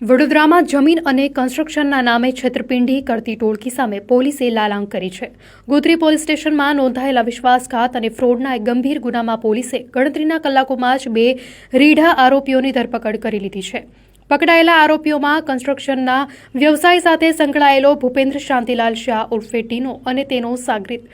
વડોદરામાં જમીન અને કન્સ્ટ્રક્શનના નામે છેતરપિંડી કરતી ટોળકી સામે પોલીસે લાલાંગ કરી છે. ગોત્રી પોલીસ સ્ટેશનમાં નોંધાયેલા વિશ્વાસઘાત અને ફ્રોડના એક ગંભીર ગુનામાં પોલીસે ગણતરીના કલાકોમાં જ 2 રીઢા આરોપીઓની ધરપકડ કરી લીધી છે. પકડાયેલા આરોપીઓમાં કન્સ્ટ્રક્શનના વ્યવસાય સાથે સંકળાયેલો ભૂપેન્દ્ર શાંતિલાલ શાહ ઉર્ફે ટીનો અને તેનો સાગરીત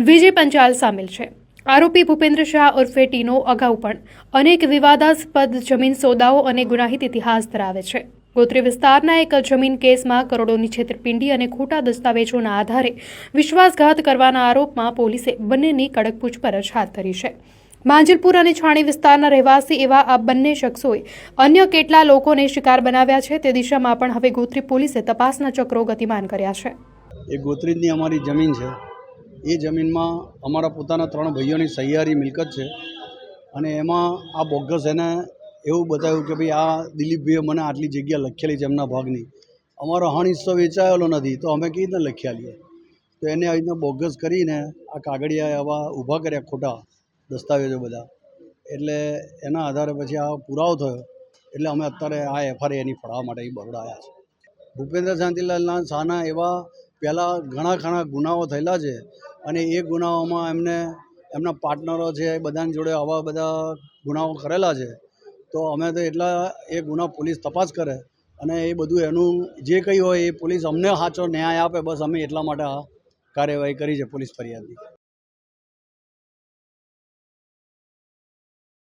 વિજય પંચાલ સામેલ છે. આરોપી ભૂપેન્દ્ર શાહ ઉર્ફે ટીનો અગાઉ પણ અનેક વિવાદાસ્પદ જમીન સોદાઓ અને ગુનાહિત ઇતિહાસ ધરાવે છે. ગોત્રી વિસ્તારના એક જમીન કેસમાં કરોડોની છેતરપિંડી અને ખોટા દસ્તાવેજોના આધારે વિશ્વાસઘાત કરવાના આરોપમાં પોલીસે બંનેની કડક પૂછપરછ હાથ ધરી છે. માંજલપુર અને છાણી વિસ્તારના રહેવાસી એવા આ બંને શખ્સોએ અન્ય કેટલા લોકોને શિકાર બનાવ્યા છે તે દિશામાં પણ હવે ગોત્રી પોલીસે તપાસના ચક્રો ગતિમાન કર્યા છે. એ ગોત્રીની અમારી જમીન છે. એ જમીનમાં અમારા પોતાના 3 ભાઈઓની સહિયારી મિલકત છે અને એમાં આ બોગસ એને એવું બતાવ્યું કે ભાઈ આ દિલીપભાઈએ મને આટલી જગ્યા લખેલી છે એમના ભાગની, અમારો હણ હિસ્સો વેચાયેલો નથી તો અમે કેવી રીતના લખ્યા લઈએ. તો એને આવી રીતના બોગસ કરીને આ કાગળિયા આવા ઊભા કર્યા ખોટા દસ્તાવેજો બધા. એટલે એના આધારે પછી આ પુરાવો થયો એટલે અમે અત્યારે આ એફઆઈઆર એની ફળવા માટે અહીં બરોડા આવ્યા છે. ભૂપેન્દ્ર શાંતિલાલના શાહના એવા પહેલાં ઘણા ગુનાઓ થયેલા છે અને એ ગુનાઓમાં એમના પાર્ટનરો છે બધાની જોડે આવા બધા ગુનાઓ કરેલા છે. તો અમે તો એટલા એ ગુના પોલીસ તપાસ કરે અને એ બધું એનું જે કંઈ હોય એ પોલીસ અમને સાચો ન્યાય આપે, બસ અમે એટલા માટે આ કાર્યવાહી કરી છે પોલીસ ફરિયાદની.